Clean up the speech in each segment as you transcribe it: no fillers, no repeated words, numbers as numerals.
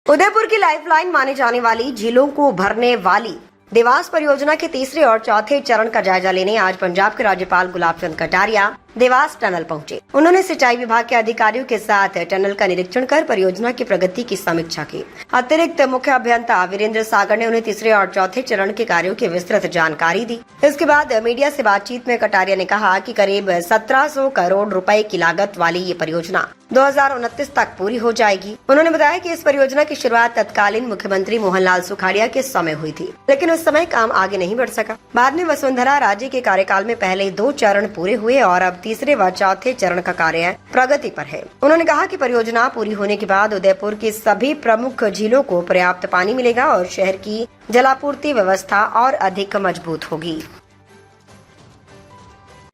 उदयपुर की लाइफलाइन माने जाने वाली झीलों को भरने वाली देवास परियोजना के तीसरे और चौथे चरण का जायजा लेने आज पंजाब के राज्यपाल गुलाब चंद कटारिया देवास टनल पहुंचे। उन्होंने सिंचाई विभाग के अधिकारियों के साथ टनल का निरीक्षण कर परियोजना की प्रगति की समीक्षा की। अतिरिक्त मुख्य अभियंता वीरेंद्र सागर ने उन्हें तीसरे और चौथे चरण के कार्यों की विस्तृत जानकारी दी। इसके बाद मीडिया से बातचीत में कटारिया ने कहा कि करीब 1700 करोड़ रुपए की लागत वाली ये परियोजना 2029 तक पूरी हो जाएगी। उन्होंने बताया कि इस परियोजना की शुरुआत तत्कालीन मुख्यमंत्री मोहनलाल सुखाड़िया के समय हुई थी, लेकिन उस समय काम आगे नहीं बढ़ सका। बाद में वसुंधरा राजे के कार्यकाल में पहले 2 चरण पूरे हुए और अब तीसरे व चौथे चरण का कार्य प्रगति पर है। उन्होंने कहा कि परियोजना पूरी होने के बाद उदयपुर की सभी प्रमुख झीलों को पर्याप्त पानी मिलेगा और शहर की जलापूर्ति व्यवस्था और अधिक मजबूत होगी।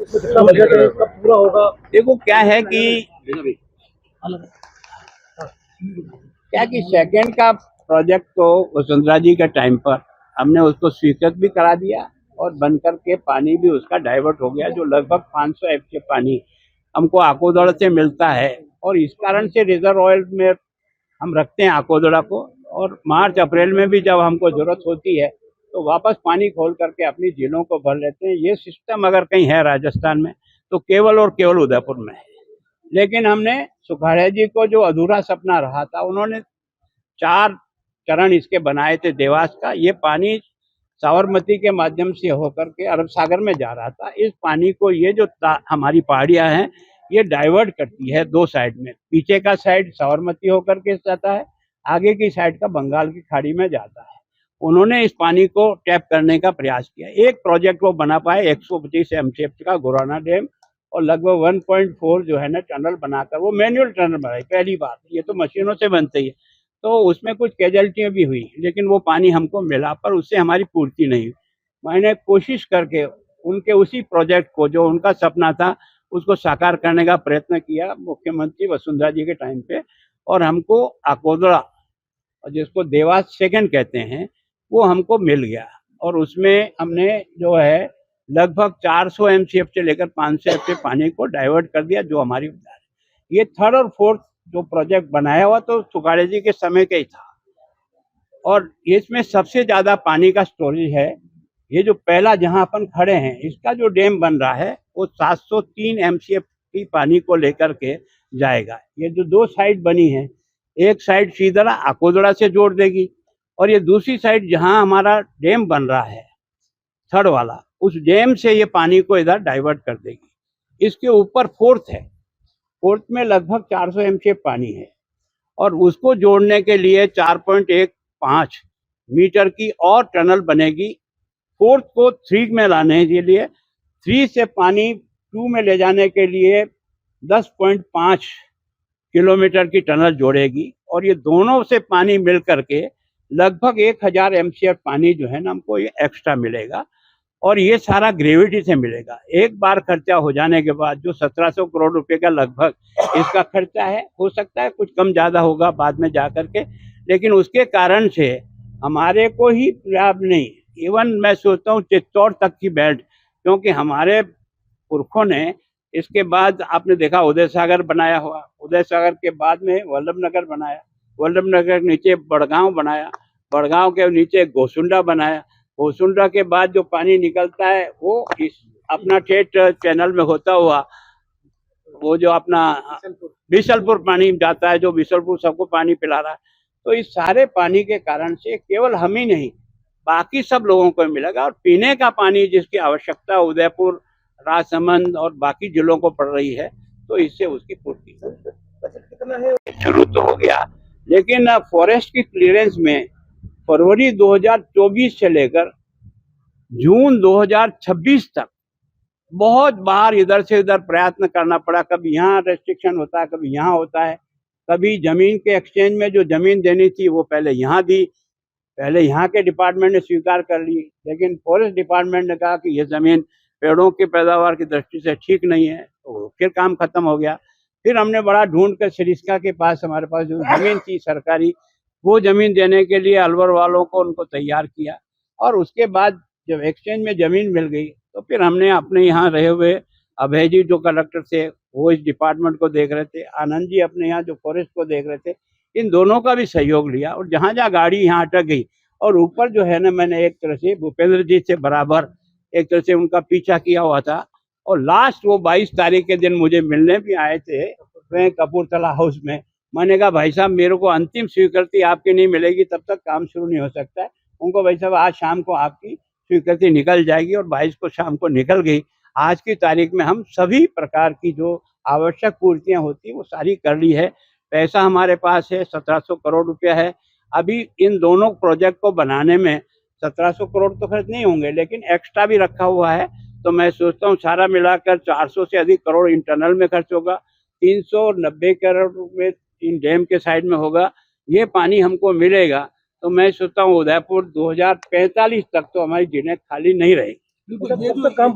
पूरा होगा। देखो क्या है कि सेकंड का प्रोजेक्ट तो वसुंधरा जी के टाइम पर हमने उसको स्वीकृत भी करा दिया और बन करके पानी भी उसका डाइवर्ट हो गया, जो लगभग 500 एफसी पानी हमको आकोदड़ा से मिलता है और इस कारण से रिजर्व ऑयल में हम रखते हैं आकोदड़ा को, और मार्च अप्रैल में भी जब हमको जरूरत होती है तो वापस पानी खोल करके अपनी झीलों को भर लेते हैं। ये सिस्टम अगर कहीं है राजस्थान में तो केवल और केवल उदयपुर में है। लेकिन हमने सुखाड़िया जी को जो अधूरा सपना रहा था, उन्होंने 4 चरण इसके बनाए थे देवास का। ये पानी साबरमती के माध्यम से होकर के अरब सागर में जा रहा था। इस पानी को ये जो हमारी पहाड़ियां हैं ये डाइवर्ट करती है 2 साइड में। पीछे का साइड साबरमती होकर के जाता है, आगे की साइड का बंगाल की खाड़ी में जाता है। उन्होंने इस पानी को टैप करने का प्रयास किया। एक प्रोजेक्ट वो बना पाए 125 एमसीएफ का गोराना डैम, और लगभग 1.4 जो है ना टनल बनाकर वो मैनुअल टनल बनाई। पहली बात ये तो मशीनों से बनती है, तो उसमें कुछ कैजुअल्टियाँ भी हुई, लेकिन वो पानी हमको मिला, पर उससे हमारी पूर्ति नहीं हुई। मैंने कोशिश करके उनके उसी प्रोजेक्ट को जो उनका सपना था उसको साकार करने का प्रयत्न किया मुख्यमंत्री वसुंधरा जी के टाइम पे, और हमको आकोदड़ा जिसको देवास सेकंड कहते हैं वो हमको मिल गया। और उसमें हमने जो है लगभग 400 एमसीएफ से लेकर 500 एमसीएफ पानी को डाइवर्ट कर दिया, जो हमारी ये थर्ड और फोर्थ जो प्रोजेक्ट बनाया हुआ तो सुखाड़िया जी के समय का ही था। और इसमें सबसे ज्यादा पानी का स्टोरेज है। ये जो पहला जहां अपन खड़े हैं इसका जो डैम बन रहा है वो 703 एमसीएफ की पानी को लेकर के जाएगा। ये जो 2 साइड बनी है, एक साइड सीधा आकोदड़ा से जोड़ देगी और ये दूसरी साइड जहां हमारा डैम बन रहा है थर्ड वाला, उस डैम से ये पानी को इधर डाइवर्ट कर देगी। इसके ऊपर फोर्थ है, फोर्थ में लगभग 400 एमसीएफ पानी है और उसको जोड़ने के लिए 4.15 मीटर की और टनल बनेगी। फोर्थ को 3 में लाने के लिए 3 से पानी 2 में ले जाने के लिए 10.5 किलोमीटर की टनल जोड़ेगी, और ये दोनों से पानी मिल करके लगभग 1000 एमसीएफ पानी जो है ना हमको ये एक्स्ट्रा मिलेगा, और ये सारा ग्रेविटी से मिलेगा। एक बार खर्चा हो जाने के बाद जो 1700 करोड़ रुपए का लगभग इसका खर्चा है, हो सकता है कुछ कम ज़्यादा होगा बाद में जा करके, लेकिन उसके कारण से हमारे को ही लाभ नहीं, इवन मैं सोचता हूँ चित्तौड़ तक की बेल्ट, क्योंकि हमारे पुरखों ने इसके बाद आपने देखा उदय सागर बनाया हुआ, उदय सागर के बाद में वल्लभनगर बनाया, वल्लभनगर के नीचे बड़गांव बनाया, बड़गांव के नीचे गोसुंडा बनाया, गोसुंडा के बाद जो पानी निकलता है वो इस अपना ठेठ चैनल में होता हुआ वो जो अपना बिशलपुर पानी जाता है, जो बिशलपुर सबको पानी पिला रहा है। तो इस सारे पानी के कारण से केवल हम ही नहीं बाकी सब लोगों को मिलेगा, और पीने का पानी जिसकी आवश्यकता उदयपुर, राजसमंद और बाकी जिलों को पड़ रही है, तो इससे उसकी पूर्ति शुरू तो हो गया। लेकिन फॉरेस्ट की क्लियरेंस में फरवरी 2024 से लेकर जून 2026 तक बहुत बार इधर से उधर प्रयत्न करना पड़ा। कभी यहाँ रेस्ट्रिक्शन होता है, कभी यहाँ होता है, कभी जमीन के एक्सचेंज में जो जमीन देनी थी वो पहले यहाँ दी, पहले यहाँ के डिपार्टमेंट ने स्वीकार कर ली, लेकिन फॉरेस्ट डिपार्टमेंट ने कहा कि ये जमीन पेड़ों की पैदावार की दृष्टि से ठीक नहीं है, तो फिर काम खत्म हो गया। फिर हमने बड़ा ढूंढ कर सरिस्का के पास हमारे पास जो जमीन थी सरकारी, वो जमीन देने के लिए अलवर वालों को उनको तैयार किया, और उसके बाद जब एक्सचेंज में जमीन मिल गई तो फिर हमने अपने यहाँ रहे हुए अभय जी जो कलेक्टर थे वो इस डिपार्टमेंट को देख रहे थे, आनंद जी अपने यहाँ जो फॉरेस्ट को देख रहे थे, इन दोनों का भी सहयोग लिया और जहाँ जहाँ गाड़ी यहाँ अटक गई और ऊपर जो है ना, मैंने एक तरह से भूपेंद्र जी से बराबर एक तरह से उनका पीछा किया हुआ था। और लास्ट वो 22 तारीख के दिन मुझे मिलने भी आए थे कपूरथला हाउस में। मैंने कहा भाई साहब, मेरे को अंतिम स्वीकृति आपकी नहीं मिलेगी तब तक काम शुरू नहीं हो सकता है। उनको भाई साहब आज शाम को आपकी स्वीकृति निकल जाएगी और 22 को शाम को निकल गई। आज की तारीख में हम सभी प्रकार की जो आवश्यक पूर्तियां होती वो सारी कर ली है। पैसा हमारे पास है, 1700 करोड़ रुपया है। अभी इन दोनों प्रोजेक्ट को बनाने में 1700 करोड़ तो खर्च नहीं होंगे, लेकिन एक्स्ट्रा भी रखा हुआ है। तो मैं सोचता हूँ सारा मिलाकर 400 से अधिक करोड़ इंटरनल में खर्च होगा, 390 करोड़ में इन डैम के साइड में होगा। ये पानी हमको मिलेगा तो मैं सोचता हूँ उदयपुर 2045 तक तो हमारी झीलें खाली नहीं रहेगी। बिल्कुल, ये जो काम